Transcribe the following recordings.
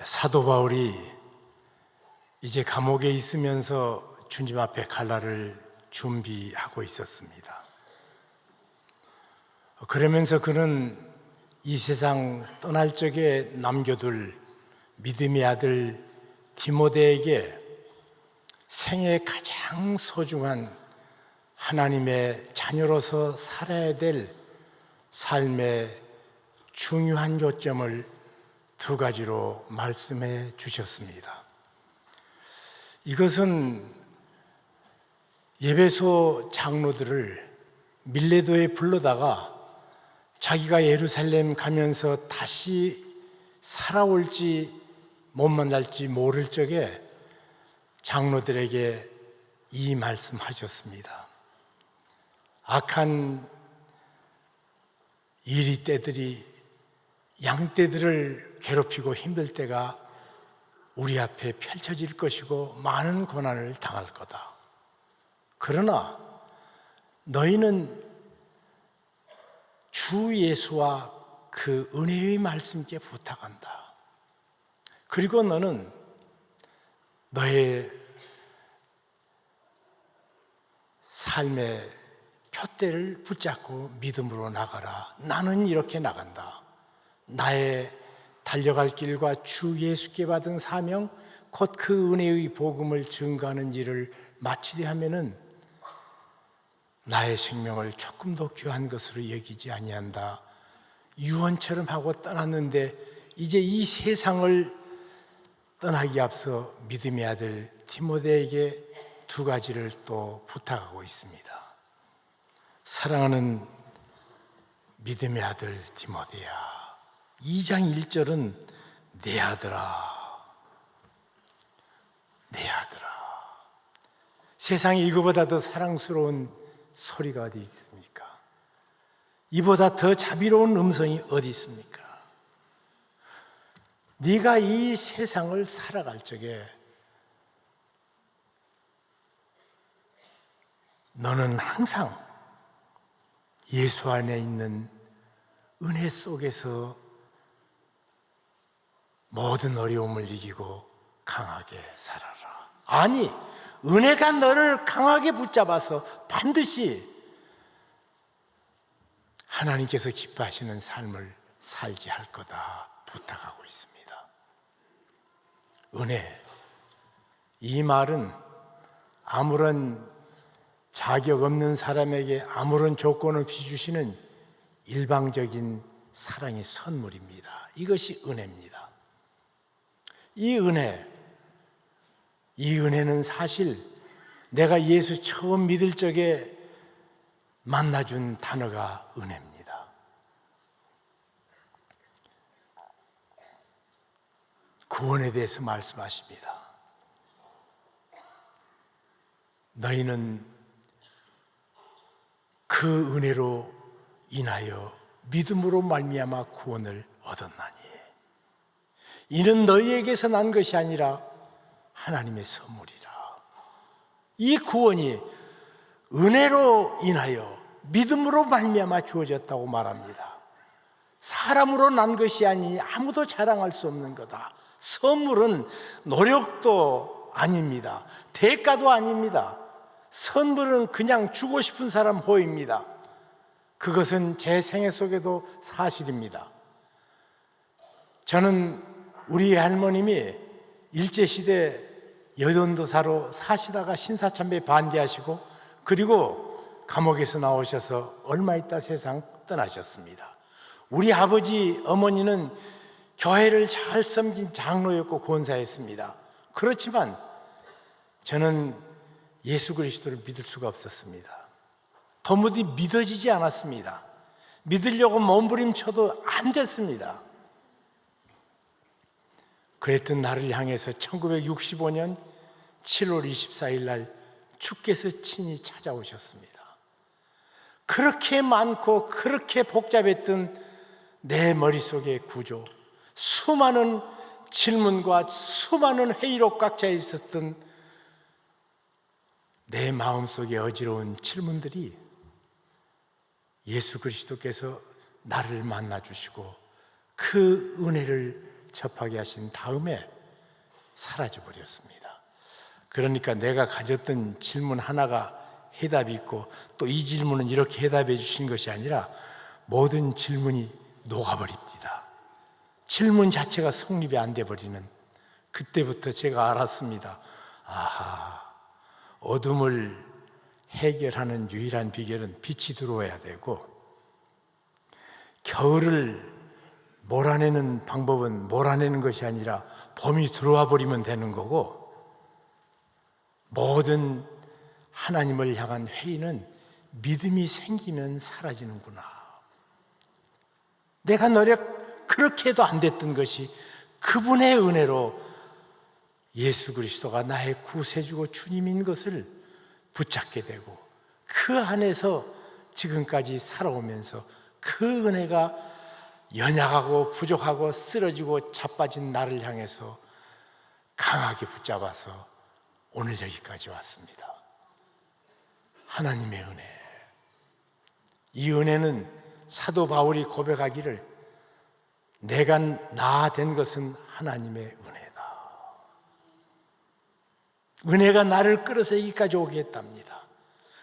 사도 바울이 이제 감옥에 있으면서 주님 앞에 갈 날을 준비하고 있었습니다. 그러면서 그는 이 세상 떠날 적에 남겨둘 믿음의 아들 디모데에게 생애 가장 소중한 하나님의 자녀로서 살아야 될 삶의 중요한 요점을 두 가지로 말씀해 주셨습니다. 이것은 예배소 장로들을 밀레도에 불러다가 자기가 예루살렘 가면서 다시 살아올지 못 만날지 모를 적에 장로들에게 이 말씀하셨습니다. 악한 이리떼들이 양떼들을 괴롭히고 힘들 때가 우리 앞에 펼쳐질 것이고 많은 고난을 당할 거다. 그러나 너희는 주 예수와 그 은혜의 말씀께 부탁한다. 그리고 너는 너의 삶의 푯대를 붙잡고 믿음으로 나가라. 나는 이렇게 나간다. 나의 달려갈 길과 주 예수께 받은 사명, 곧 그 은혜의 복음을 증거하는 일을 마치려 하면은 나의 생명을 조금도 귀한 것으로 여기지 아니한다. 유언처럼 하고 떠났는데 이제 이 세상을 떠나기 앞서 믿음의 아들 디모데에게 두 가지를 또 부탁하고 있습니다. 사랑하는 믿음의 아들 디모데야, 2장 1절은 내 아들아, 내 아들아. 세상에 이거보다 더 사랑스러운 소리가 어디 있습니까? 이보다 더 자비로운 음성이 어디 있습니까? 네가 이 세상을 살아갈 적에 너는 항상 예수 안에 있는 은혜 속에서 모든 어려움을 이기고 강하게 살아라. 아니, 은혜가 너를 강하게 붙잡아서 반드시 하나님께서 기뻐하시는 삶을 살게 할 거다 부탁하고 있습니다. 은혜, 이 말은 아무런 자격 없는 사람에게 아무런 조건 없이 주시는 일방적인 사랑의 선물입니다. 이것이 은혜입니다. 이 은혜는 사실 내가 예수 처음 믿을 적에 만나준 단어가 은혜입니다. 구원에 대해서 말씀하십니다. 너희는 그 은혜로 인하여 믿음으로 말미암아 구원을 얻었나니 이는 너희에게서 난 것이 아니라 하나님의 선물이라. 이 구원이 은혜로 인하여 믿음으로 말미암아 주어졌다고 말합니다. 사람으로 난 것이 아니니 아무도 자랑할 수 없는 거다. 선물은 노력도 아닙니다. 대가도 아닙니다. 선물은 그냥 주고 싶은 사람 호입니다. 그것은 제 생애 속에도 사실입니다. 저는 우리 할머님이 일제시대 여전도사로 사시다가 신사참배에 반대하시고 그리고 감옥에서 나오셔서 얼마 있다 세상 떠나셨습니다. 우리 아버지 어머니는 교회를 잘 섬긴 장로였고 권사였습니다. 그렇지만 저는 예수 그리스도를 믿을 수가 없었습니다. 도무지 믿어지지 않았습니다. 믿으려고 몸부림쳐도 안 됐습니다. 그랬던 나를 향해서 1965년 7월 24일 날 주께서 친히 찾아오셨습니다. 그렇게 많고 그렇게 복잡했던 내 머릿속의 구조, 수많은 질문과 수많은 회의로 꽉 차 있었던 내 마음속에 어지러운 질문들이 예수 그리스도께서 나를 만나주시고 그 은혜를 접하게 하신 다음에 사라져 버렸습니다. 그러니까 내가 가졌던 질문 하나가 해답이 있고 또 이 질문은 이렇게 해답해 주신 것이 아니라 모든 질문이 녹아버립니다. 질문 자체가 성립이 안 돼 버리는, 그때부터 제가 알았습니다. 아하, 어둠을 해결하는 유일한 비결은 빛이 들어와야 되고, 겨울을 몰아내는 방법은 몰아내는 것이 아니라 봄이 들어와 버리면 되는 거고, 모든 하나님을 향한 회의는 믿음이 생기면 사라지는구나. 내가 그렇게 해도 안 됐던 것이 그분의 은혜로 예수 그리스도가 나의 구세주고 주님인 것을 붙잡게 되고, 그 안에서 지금까지 살아오면서 그 은혜가 연약하고 부족하고 쓰러지고 자빠진 나를 향해서 강하게 붙잡아서 오늘 여기까지 왔습니다. 하나님의 은혜. 이 은혜는 사도 바울이 고백하기를 내가 나 된 것은 하나님의 은혜다. 은혜가 나를 끌어서 여기까지 오게 했답니다.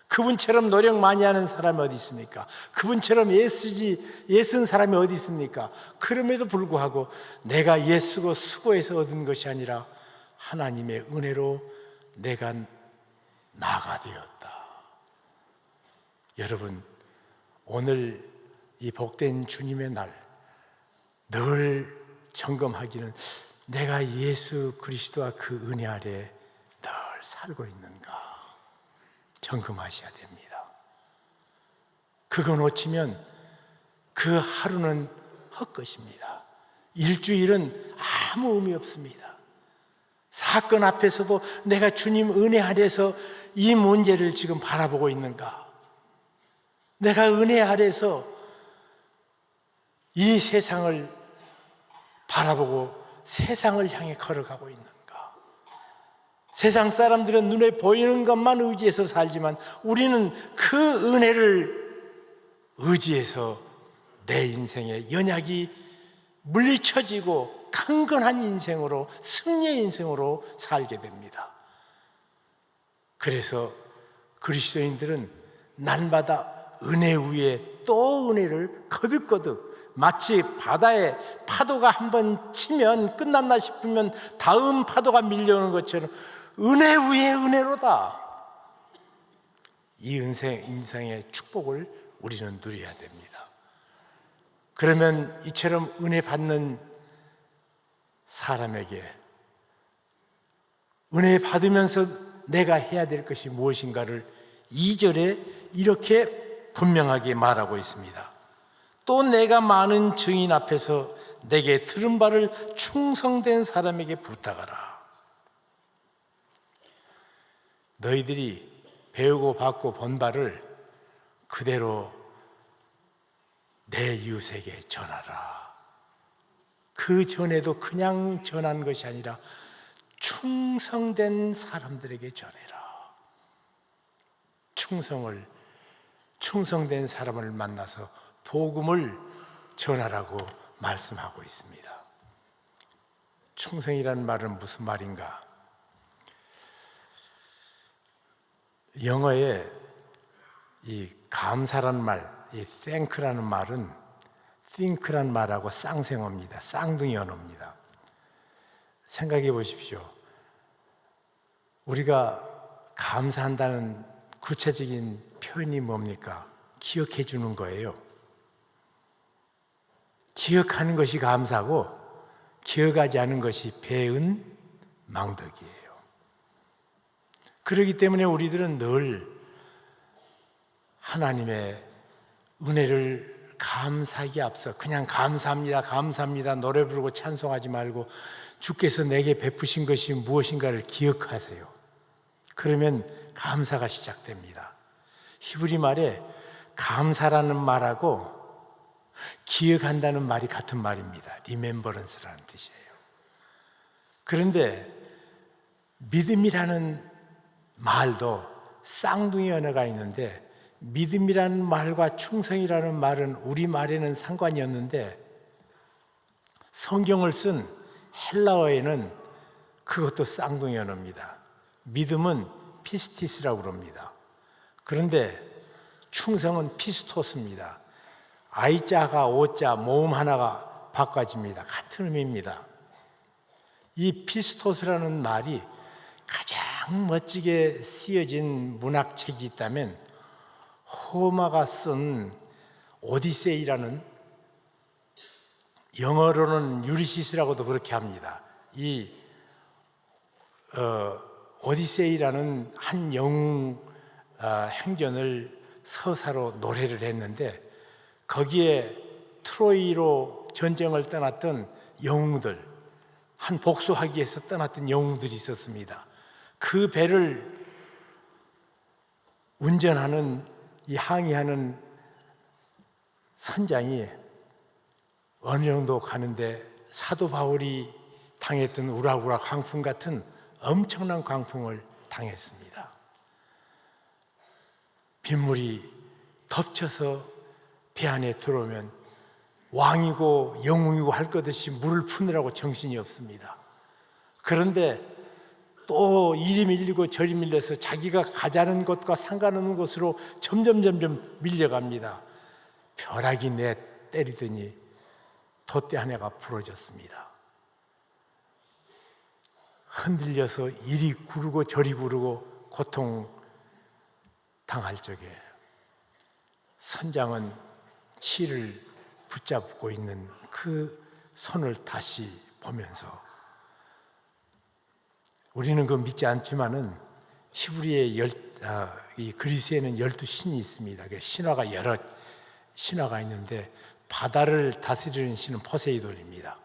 그분처럼 노력 많이 하는 사람이 어디 있습니까? 그분처럼 애쓴 사람이 어디 있습니까? 그럼에도 불구하고 내가 애쓰고 수고해서 얻은 것이 아니라 하나님의 은혜로 내가 나가 되었다. 여러분, 오늘 이 복된 주님의 날 늘 점검하기는 내가 예수 그리스도와 그 은혜 아래 늘 살고 있는가 점검하셔야 됩니다. 그거 놓치면 그 하루는 헛것입니다. 일주일은 아무 의미 없습니다. 사건 앞에서도 내가 주님 은혜 아래서 이 문제를 지금 바라보고 있는가? 내가 은혜 아래서 이 세상을 바라보고 세상을 향해 걸어가고 있는가? 세상 사람들은 눈에 보이는 것만 의지해서 살지만 우리는 그 은혜를 의지해서 내 인생의 연약이 물리쳐지고 강건한 인생으로, 승리의 인생으로 살게 됩니다. 그래서 그리스도인들은 날마다 은혜 위에 또 은혜를 거듭거듭, 마치 바다에 파도가 한번 치면 끝났나 싶으면 다음 파도가 밀려오는 것처럼 은혜 위에 은혜로다. 이 인생의 축복을 우리는 누려야 됩니다. 그러면 이처럼 은혜 받는 사람에게 은혜 받으면서 내가 해야 될 것이 무엇인가를 2절에 이렇게 분명하게 말하고 있습니다. 또 내가 많은 증인 앞에서 내게 들은 바를 충성된 사람에게 부탁하라. 너희들이 배우고 받고 본 바를 그대로 내 이웃에게 전하라. 그 전에도 그냥 전한 것이 아니라 충성된 사람들에게 전해라. 충성된 사람을 만나서 복음을 전하라고 말씀하고 있습니다. 충성이라는 말은 무슨 말인가? 영어에 이 감사라는 말, 이 thank라는 말은 think라는 말하고 쌍생어입니다. 쌍둥이 언어입니다. 생각해 보십시오. 우리가 감사한다는 구체적인 표현이 뭡니까? 기억해 주는 거예요. 기억하는 것이 감사고 기억하지 않은 것이 배은 망덕이에요. 그렇기 때문에 우리들은 늘 하나님의 은혜를 감사하기에 앞서 그냥 감사합니다 노래 부르고 찬송하지 말고 주께서 내게 베푸신 것이 무엇인가를 기억하세요. 그러면 감사가 시작됩니다. 히브리 말에 감사라는 말하고 기억한다는 말이 같은 말입니다. remembrance라는 뜻이에요. 그런데 믿음이라는 말도 쌍둥이 언어가 있는데 믿음이라는 말과 충성이라는 말은 우리말에는 상관이 없는데 성경을 쓴 헬라어에는 그것도 쌍둥이 언어입니다. 믿음은 피스티스라고 그럽니다. 그런데 충성은 피스토스입니다. I자가 O자 모음 하나가 바꿔집니다. 같은 의미입니다. 이 피스토스라는 말이 가장 멋지게 쓰여진 문학책이 있다면 호마가 쓴 오디세이라는, 영어로는 유리시스라고도 그렇게 합니다. 이 오디세이라는 한 영웅 행전을 서사로 노래를 했는데 거기에 트로이로 전쟁을 떠났던 영웅들, 한 복수하기 위해서 떠났던 영웅들이 있었습니다. 그 배를 운전하는, 이 항해하는 선장이 어느 정도 가는데 사도 바울이 당했던 우라우라 광풍 같은 엄청난 광풍을 당했습니다. 빗물이 덮쳐서 배 안에 들어오면 왕이고 영웅이고 할 것 없이 물을 푸느라고 정신이 없습니다. 그런데 또 이리 밀리고 저리 밀려서 자기가 가자는 곳과 상관없는 곳으로 점점 밀려갑니다. 벼락이 내 때리더니 돛대 하나가 부러졌습니다. 흔들려서 이리 구르고 저리 구르고 고통 당할 적에 선장은 키를 붙잡고 있는 그 손을 다시 보면서, 우리는 그거 믿지 않지만은 히브리의 이 그리스에는 12신이 있습니다. 신화가 여러 신화가 있는데 바다를 다스리는 신은 포세이돈입니다.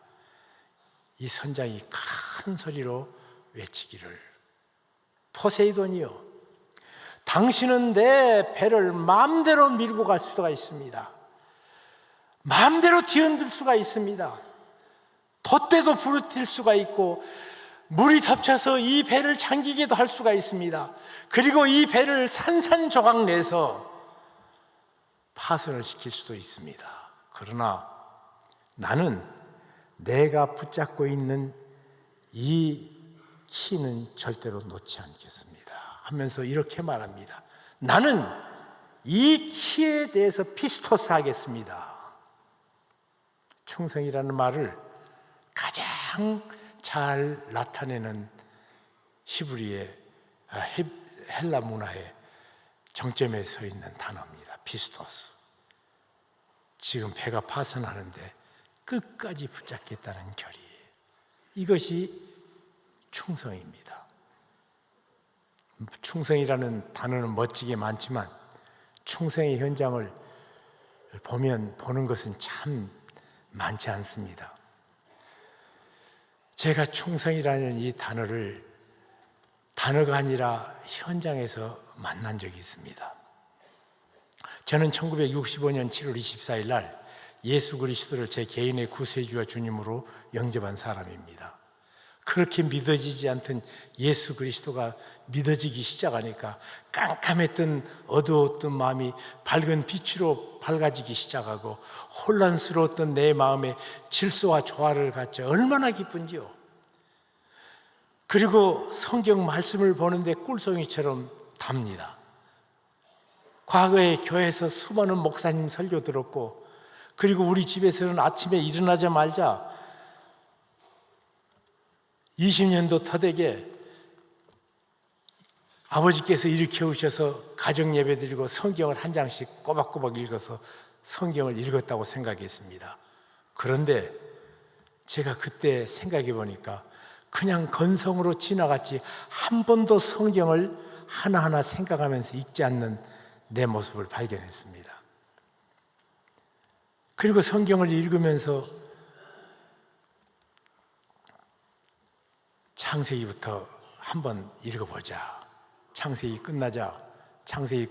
이 선장이 큰 소리로 외치기를, 포세이돈이요, 당신은 내 배를 마음대로 밀고 갈 수가 있습니다. 마음대로 뒤흔들 수가 있습니다. 돛대도 부러뜨릴 수가 있고 물이 덮쳐서 이 배를 잠기게도 할 수가 있습니다. 그리고 이 배를 산산조각 내서 파손을 시킬 수도 있습니다. 그러나 나는 내가 붙잡고 있는 이 키는 절대로 놓지 않겠습니다 하면서 이렇게 말합니다. 나는 이 키에 대해서 피스토스 하겠습니다. 충성이라는 말을 가장 잘 나타내는 히브리의 헬라 문화의 정점에 서 있는 단어입니다. 피스토스. 지금 배가 파손하는데 끝까지 붙잡겠다는 결의, 이것이 충성입니다. 충성이라는 단어는 멋지게 많지만 충성의 현장을 보는 것은 참 많지 않습니다. 제가 충성이라는 이 단어가 아니라 현장에서 만난 적이 있습니다. 저는 1965년 7월 24일 날 예수 그리스도를 제 개인의 구세주와 주님으로 영접한 사람입니다. 그렇게 믿어지지 않던 예수 그리스도가 믿어지기 시작하니까 깜깜했던 어두웠던 마음이 밝은 빛으로 밝아지기 시작하고 혼란스러웠던 내 마음에 질서와 조화를 갖자 얼마나 기쁜지요. 그리고 성경 말씀을 보는데 꿀송이처럼 답니다. 과거에 교회에서 수많은 목사님 설교 들었고, 그리고 우리 집에서는 아침에 일어나자마자 20년도 터되게 아버지께서 일으켜오셔서 가정 예배 드리고 성경을 한 장씩 꼬박꼬박 읽어서 성경을 읽었다고 생각했습니다. 그런데 제가 그때 생각해 보니까 그냥 건성으로 지나갔지 한 번도 성경을 하나하나 생각하면서 읽지 않는 내 모습을 발견했습니다. 그리고 성경을 읽으면서 창세기부터 한번 읽어보자. 창세기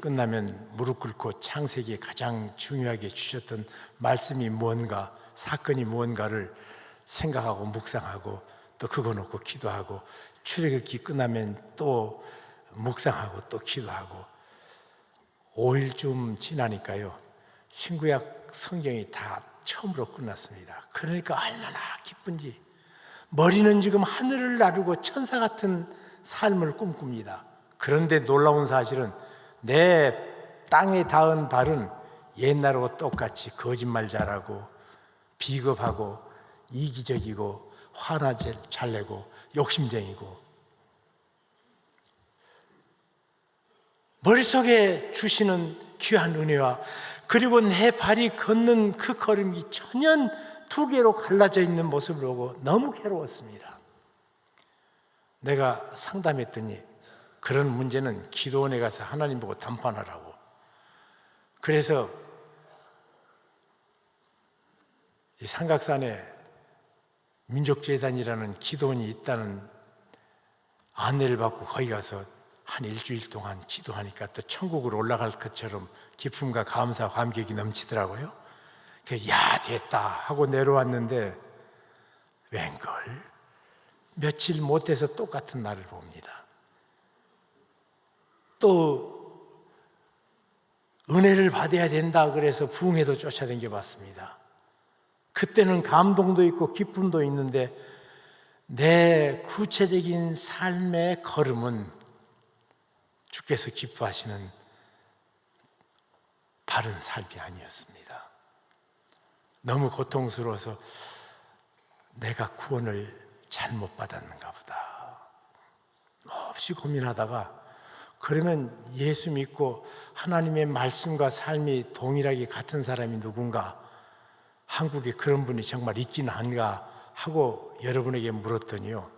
끝나면 무릎 꿇고 창세기에 가장 중요하게 주셨던 말씀이 무언가, 사건이 무언가를 생각하고 묵상하고 또 그거 놓고 기도하고, 출애굽기 끝나면 또 묵상하고 또 기도하고, 5일쯤 지나니까요 신구약 성경이 다 처음으로 끝났습니다. 그러니까 얼마나 기쁜지, 머리는 지금 하늘을 나르고 천사 같은 삶을 꿈꿉니다. 그런데 놀라운 사실은 내 땅에 닿은 발은 옛날하고 똑같이 거짓말 잘하고 비겁하고 이기적이고 화나 잘 내고 욕심쟁이고, 머릿속에 주시는 귀한 은혜와 그리고 내 발이 걷는 그 걸음이 천연 두 개로 갈라져 있는 모습을 보고 너무 괴로웠습니다. 내가 상담했더니 그런 문제는 기도원에 가서 하나님 보고 담판하라고. 그래서 이 삼각산에 민족재단이라는 기도원이 있다는 안내를 받고 거기 가서 한 일주일 동안 기도하니까 또 천국으로 올라갈 것처럼 기쁨과 감사와 감격이 넘치더라고요. 야, 됐다 하고 내려왔는데 웬걸 며칠 못 돼서 똑같은 날을 봅니다. 또 은혜를 받아야 된다 그래서 부흥회도 쫓아다녀 봤습니다. 그때는 감동도 있고 기쁨도 있는데 내 구체적인 삶의 걸음은 주께서 기뻐하시는 바른 삶이 아니었습니다. 너무 고통스러워서 내가 구원을 잘못 받았는가 보다 없이 고민하다가, 그러면 예수 믿고 하나님의 말씀과 삶이 동일하게 같은 사람이 누군가, 한국에 그런 분이 정말 있긴 한가 하고 여러분에게 물었더니요,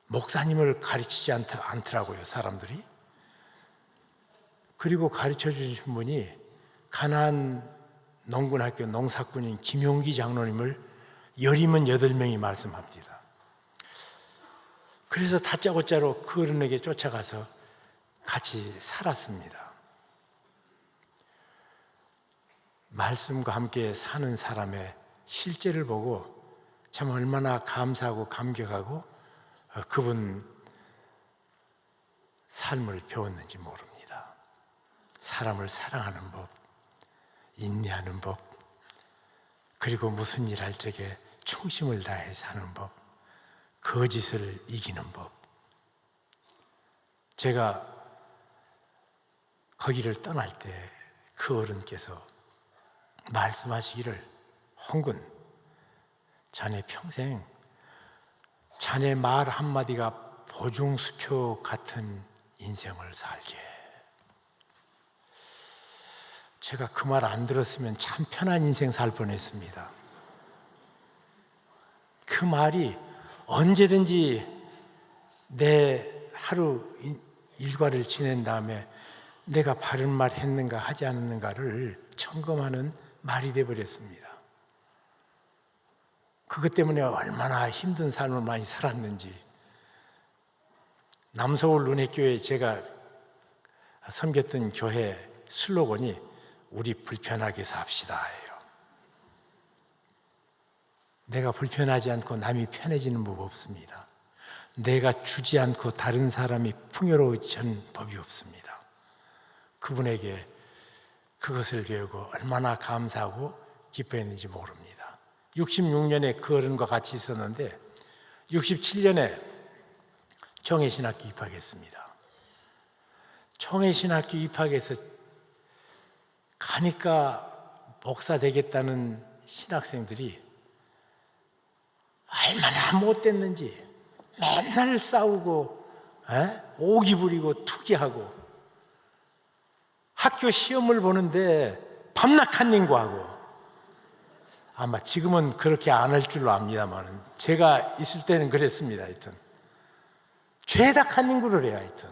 목사님을 가르치지 않더라고요, 사람들이. 그리고 가르쳐 주신 분이 가나안 농군학교 농사꾼인 김용기 장로님을 78명이 말씀합니다. 그래서 다짜고짜로 그 어른에게 쫓아가서 같이 살았습니다. 말씀과 함께 사는 사람의 실제를 보고 참 얼마나 감사하고 감격하고 그분 삶을 배웠는지 모릅니다. 사람을 사랑하는 법, 인내하는 법, 그리고 무슨 일 할 적에 충심을 다해 사는 법, 거짓을 이기는 법. 제가 거기를 떠날 때 그 어른께서 말씀하시기를, 홍군, 자네 평생 자네 말 한마디가 보증수표 같은 인생을 살게. 제가 그 말 안 들었으면 참 편한 인생 살 뻔했습니다. 그 말이 언제든지 내 하루 일과를 지낸 다음에 내가 바른 말 했는가 하지 않았는가를 점검하는 말이 되어버렸습니다. 그것 때문에 얼마나 힘든 삶을 많이 살았는지. 남서울 은혜교회 제가 섬겼던 교회 슬로건이 우리 불편하게 삽시다예요. 내가 불편하지 않고 남이 편해지는 법 없습니다. 내가 주지 않고 다른 사람이 풍요로워지는 법이 없습니다. 그분에게 그것을 배우고 얼마나 감사하고 기뻐했는지 모릅니다. 66년에 그 어른과 같이 있었는데 67년에 청해신학교 입학했습니다. 청해신학교 입학해서 가니까 목사 되겠다는 신학생들이 얼마나 못됐는지 맨날 싸우고 오기 부리고 투기하고, 학교 시험을 보는데 밤낮 간닝구하고. 아마 지금은 그렇게 안 할 줄로 압니다만 제가 있을 때는 그랬습니다. 하여튼 죄다 간닝구를 해요. 하여튼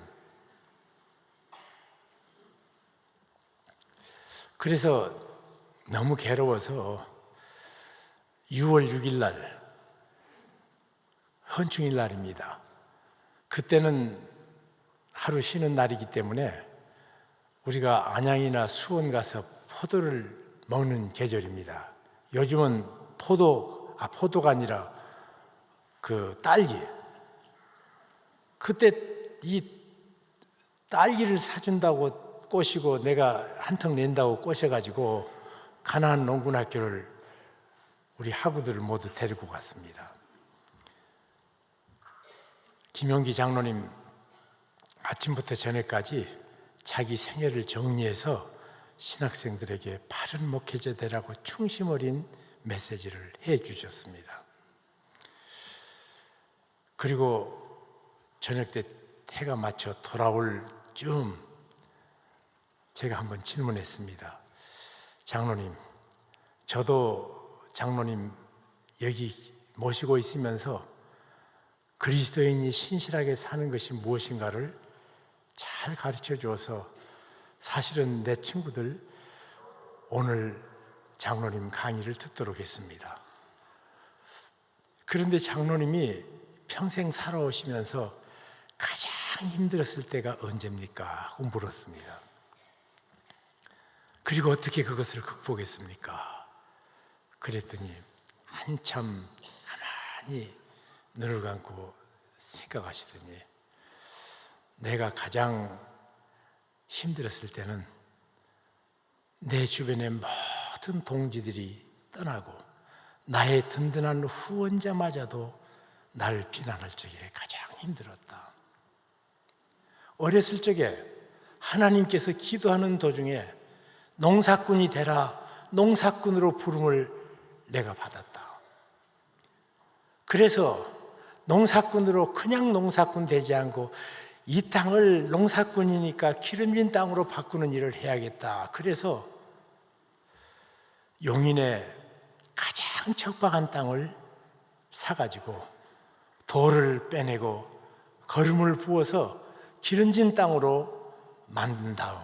그래서 너무 괴로워서 6월 6일 날 헌충일 날입니다. 그때는 하루 쉬는 날이기 때문에 우리가 안양이나 수원 가서 포도를 먹는 계절입니다. 요즘은 포도가 아니라 그 딸기. 그때 이 딸기를 사준다고 꼬시고 내가 한턱 낸다고 꼬셔가지고 가나안 농군학교를 우리 학우들을 모두 데리고 갔습니다. 김용기 장로님 아침부터 저녁까지 자기 생애를 정리해서 신학생들에게 바른 목회자 되라고 충심 어린 메시지를 해 주셨습니다. 그리고 저녁 때 해가 맞춰 돌아올 즈음 제가 한번 질문했습니다. 장로님, 저도 장로님 여기 모시고 있으면서 그리스도인이 신실하게 사는 것이 무엇인가를 잘 가르쳐 주어서 사실은 내 친구들 오늘 장로님 강의를 듣도록 했습니다. 그런데 장로님이 평생 살아오시면서 가장 힘들었을 때가 언제입니까? 하고 물었습니다. 그리고 어떻게 그것을 극복했습니까? 그랬더니 한참 가만히 눈을 감고 생각하시더니 내가 가장 힘들었을 때는 내 주변의 모든 동지들이 떠나고 나의 든든한 후원자마저도 나를 비난할 적에 가장 힘들었다. 어렸을 적에 하나님께서 기도하는 도중에 농사꾼이 되라, 농사꾼으로 부름을 내가 받았다. 그래서 농사꾼으로 그냥 농사꾼 되지 않고 이 땅을 농사꾼이니까 기름진 땅으로 바꾸는 일을 해야겠다. 그래서 용인의 가장 척박한 땅을 사가지고 돌을 빼내고 거름을 부어서 기름진 땅으로 만든 다음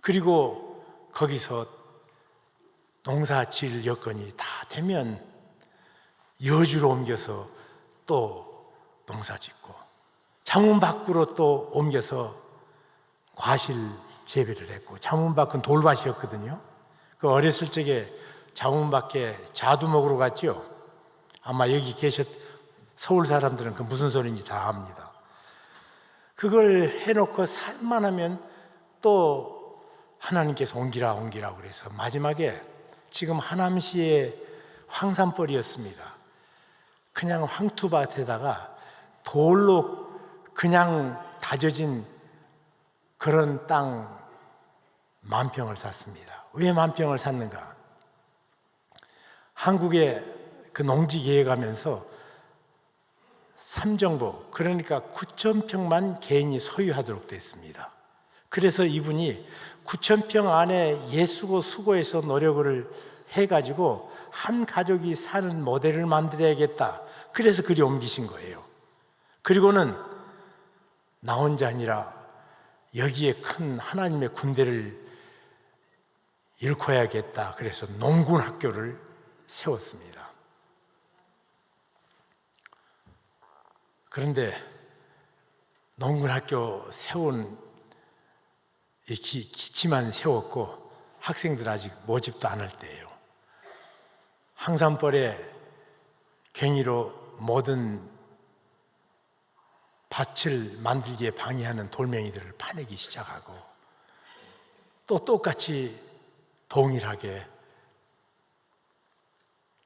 그리고 거기서 농사 지을 여건이 다 되면 여주로 옮겨서 또 농사 짓고 자문 밖으로 또 옮겨서 과실 재배를 했고 자문 밖은 돌밭이었거든요. 그 어렸을 적에 자문 밖에 자두 먹으러 갔죠. 아마 여기 서울 사람들은 그 무슨 소리인지 다 압니다. 그걸 해놓고 살만 하면 또 하나님께서 옮기라 그래서 마지막에 지금 하남시의 황산벌이었습니다. 그냥 황투밭에다가 돌로 그냥 다져진 그런 땅 10,000평을 샀습니다. 왜 10,000평을 샀는가? 한국에 그 농지 계획하면서 삼정보, 그러니까 9,000평만 개인이 소유하도록 됐습니다. 그래서 이분이 9,000평 안에 예수고 수고해서 노력을 해가지고 한 가족이 사는 모델을 만들어야겠다. 그래서 그리 옮기신 거예요. 그리고는 나 혼자 아니라 여기에 큰 하나님의 군대를 일궈야겠다. 그래서 농군 학교를 세웠습니다. 그런데 농군 학교 세운 기치만 세웠고 학생들 아직 모집도 안 할 때예요. 황산벌에 괭이로 모든 밭을 만들기에 방해하는 돌멩이들을 파내기 시작하고 또 똑같이 동일하게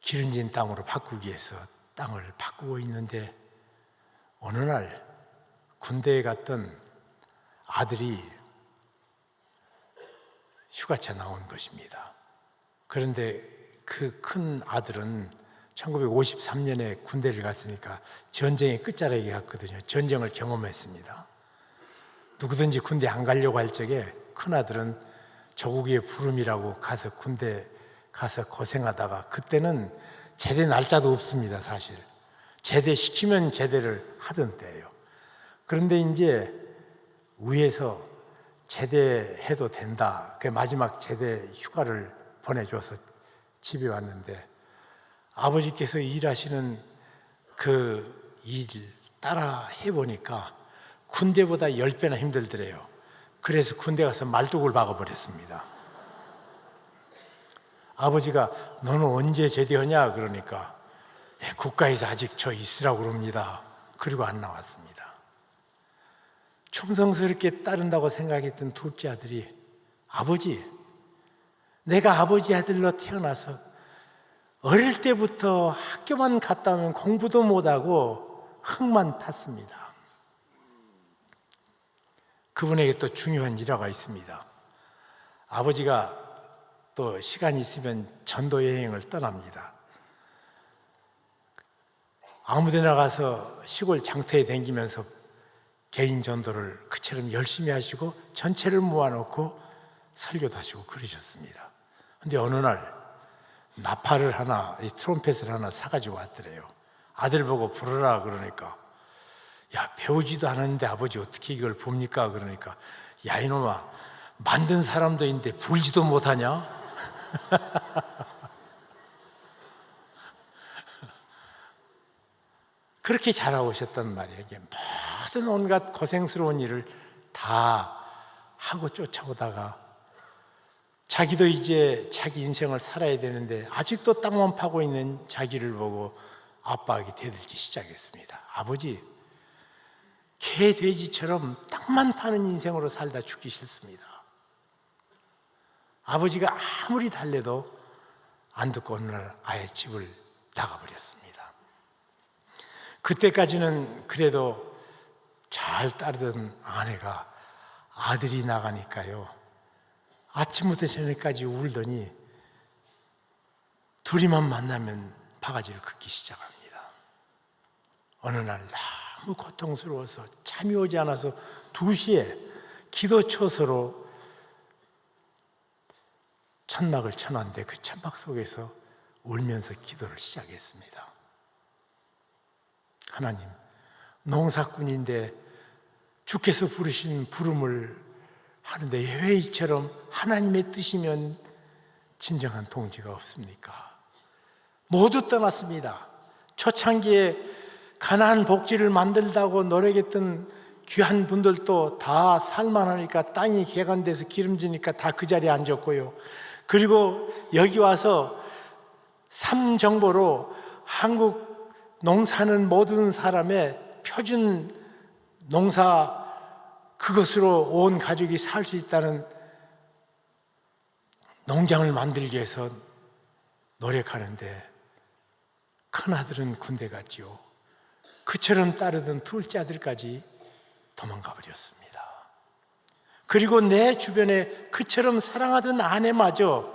기름진 땅으로 바꾸기 위해서 땅을 바꾸고 있는데 어느 날 군대에 갔던 아들이 휴가차 나온 것입니다. 그런데 그 큰 아들은 1953년에 군대를 갔으니까 전쟁의 끝자락에 갔거든요. 전쟁을 경험했습니다. 누구든지 군대 안 가려고 할 적에 큰아들은 조국의 부름이라고 가서 군대 가서 고생하다가 그때는 제대 날짜도 없습니다. 사실 제대시키면 제대를 하던 때예요. 그런데 이제 위에서 제대해도 된다. 그 마지막 제대 휴가를 보내줘서 집에 왔는데 아버지께서 일하시는 그 일 따라 해보니까 군대보다 10배나 힘들더래요. 그래서 군대 가서 말뚝을 박아버렸습니다. 아버지가 너는 언제 제대하냐 그러니까 국가에서 아직 저 있으라고 그럽니다. 그리고 안 나왔습니다. 충성스럽게 따른다고 생각했던 둘째 아들이 아버지, 내가 아버지 아들로 태어나서 어릴 때부터 학교만 갔다 오면 공부도 못하고 흙만 팠습니다. 그분에게 또 중요한 일화가 있습니다. 아버지가 또 시간이 있으면 전도 여행을 떠납니다. 아무데나 가서 시골 장터에 다니면서 개인 전도를 그처럼 열심히 하시고 전체를 모아놓고 설교도 하시고 그러셨습니다. 근데 어느 날 나팔을 하나, 이 트럼펫을 하나 사가지고 왔더래요. 아들 보고 부르라 그러니까, 야, 배우지도 않았는데 아버지 어떻게 이걸 봅니까? 그러니까, 야, 이놈아, 만든 사람도 있는데 불지도 못하냐? 그렇게 잘하셨단 말이에요. 이게 모든 온갖 고생스러운 일을 다 하고 쫓아오다가 자기도 이제 자기 인생을 살아야 되는데 아직도 땅만 파고 있는 자기를 보고 아빠에게 대들기 시작했습니다. 아버지, 개 돼지처럼 땅만 파는 인생으로 살다 죽기 싫습니다. 아버지가 아무리 달래도 안 듣고 어느 날 아예 집을 나가버렸습니다. 그때까지는 그래도 잘 따르던 아내가 아들이 나가니까요, 아침부터 저녁까지 울더니 둘이만 만나면 바가지를 긁기 시작합니다. 어느 날 너무 고통스러워서 잠이 오지 않아서 2시에 기도 처서로 천막을 쳐놨는데 그 천막 속에서 울면서 기도를 시작했습니다. 하나님, 농사꾼인데 주께서 부르신 부름을 하는데 왜 이처럼 하나님의 뜻이면 진정한 동지가 없습니까? 모두 떠났습니다. 초창기에 가나안 복지를 만들다고 노력했던 귀한 분들도 다 살만하니까 땅이 개간돼서 기름지니까 다 그 자리에 앉았고요. 그리고 여기 와서 삼정보로 한국 농사는 모든 사람의 표준 농사 그것으로 온 가족이 살 수 있다는 농장을 만들기 위해서 노력하는데 큰아들은 군대 갔지요. 그처럼 따르던 둘째 아들까지 도망가 버렸습니다. 그리고 내 주변에 그처럼 사랑하던 아내마저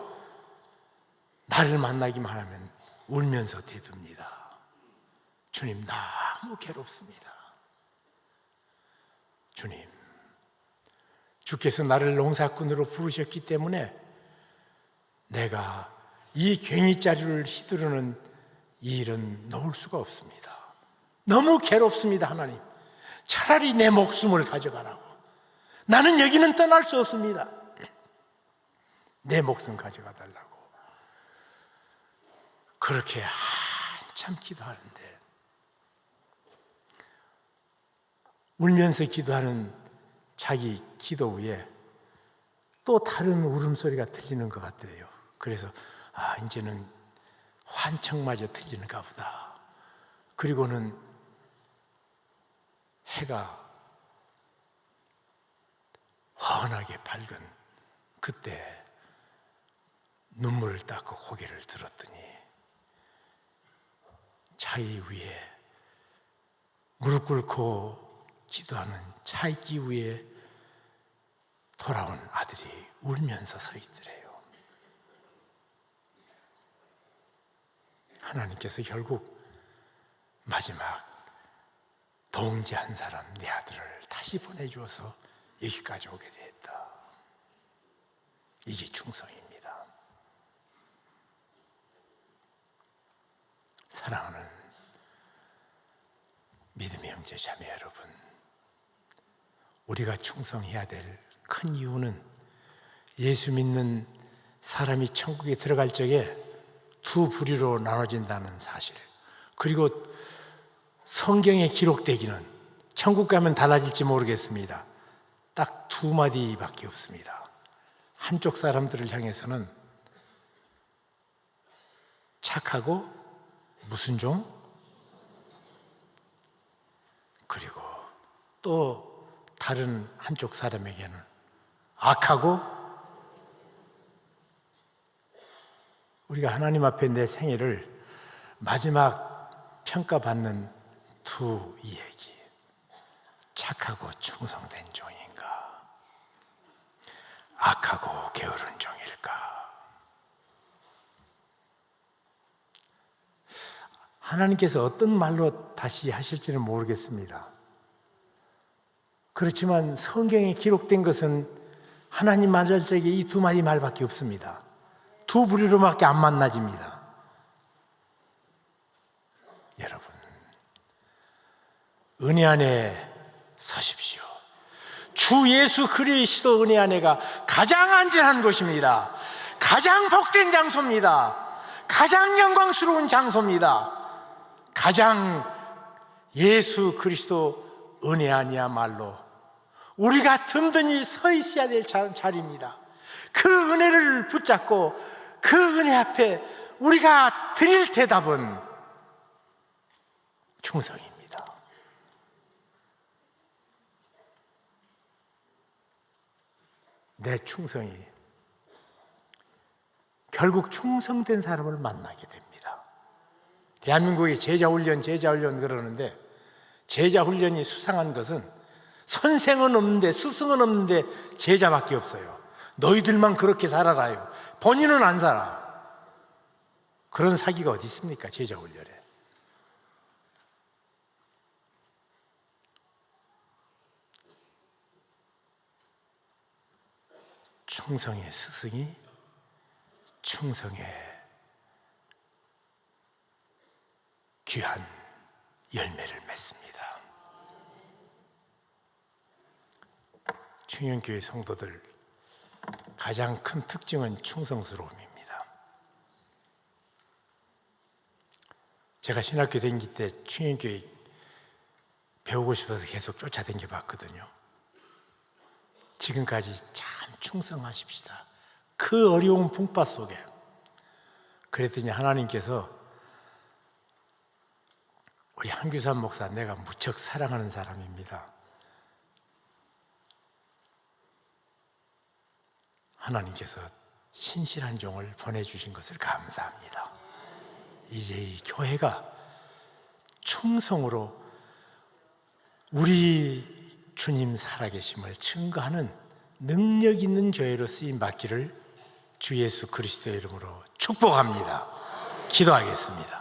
나를 만나기만 하면 울면서 대듭니다. 주님, 너무 괴롭습니다. 주님, 주께서 나를 농사꾼으로 부르셨기 때문에 내가 이 괭이자루를 휘두르는 이 일은 놓을 수가 없습니다. 너무 괴롭습니다. 하나님, 차라리 내 목숨을 가져가라고. 나는 여기는 떠날 수 없습니다. 내 목숨 가져가 달라고. 그렇게 한참 기도하는데 울면서 기도하는 자기 기도 후에 또 다른 울음소리가 들리는 것 같더래요. 그래서 이제는 환청마저 들리는가 보다. 그리고는 해가 환하게 밝은 그때 눈물을 닦고 고개를 들었더니 차이 위에 무릎 꿇고 기도하는 차이기 위에 돌아온 아들이 울면서 서 있더래요. 하나님께서 결국 마지막 동지 한 사람 내 아들을 다시 보내주어서 여기까지 오게 됐다. 이게 충성입니다. 사랑하는 믿음의 형제 자매 여러분, 우리가 충성해야 될 큰 이유는 예수 믿는 사람이 천국에 들어갈 적에 두 부류로 나눠진다는 사실, 그리고 성경에 기록되기는 천국 가면 달라질지 모르겠습니다. 딱 2마디밖에 없습니다. 한쪽 사람들을 향해서는 착하고 무슨 종? 그리고 또 다른 한쪽 사람에게는 악하고, 우리가 하나님 앞에 내 생애를 마지막 평가받는 두 이야기. 착하고 충성된 종인가? 악하고 게으른 종일까? 하나님께서 어떤 말로 다시 하실지는 모르겠습니다. 그렇지만 성경에 기록된 것은 하나님 만날적에 이 두 마디 말밖에 없습니다. 두 부류로밖에 안 만나집니다. 여러분, 은혜 안에 서십시오. 주 예수 그리스도 은혜 안에가 가장 안전한 곳입니다. 가장 복된 장소입니다. 가장 영광스러운 장소입니다. 가장 예수 그리스도 은혜 안이야말로 우리가 든든히 서 있어야 될 자리입니다. 그 은혜를 붙잡고 그 은혜 앞에 우리가 드릴 대답은 충성입니다. 내 충성이 결국 충성된 사람을 만나게 됩니다. 대한민국의 제자훈련 그러는데, 제자훈련이 수상한 것은 선생은 없는데 스승은 없는데 제자밖에 없어요. 너희들만 그렇게 살아라요. 본인은 안 살아. 그런 사기가 어디 있습니까? 제자훈련에. 충성의 스승이 충성의 귀한 열매를 맺습니다. 충영교회 성도들 가장 큰 특징은 충성스러움입니다. 제가 신학교 다닐 때 충영교회 배우고 싶어서 계속 쫓아다녀 봤거든요. 지금까지 참 충성하십시다. 그 어려운 풍파 속에. 그랬더니 하나님께서 우리 한규산 목사, 내가 무척 사랑하는 사람입니다. 하나님께서 신실한 종을 보내주신 것을 감사합니다. 이제 이 교회가 충성으로 우리 주님 살아계심을 증거하는 능력 있는 교회로 쓰임받기를 주 예수 그리스도의 이름으로 축복합니다. 기도하겠습니다.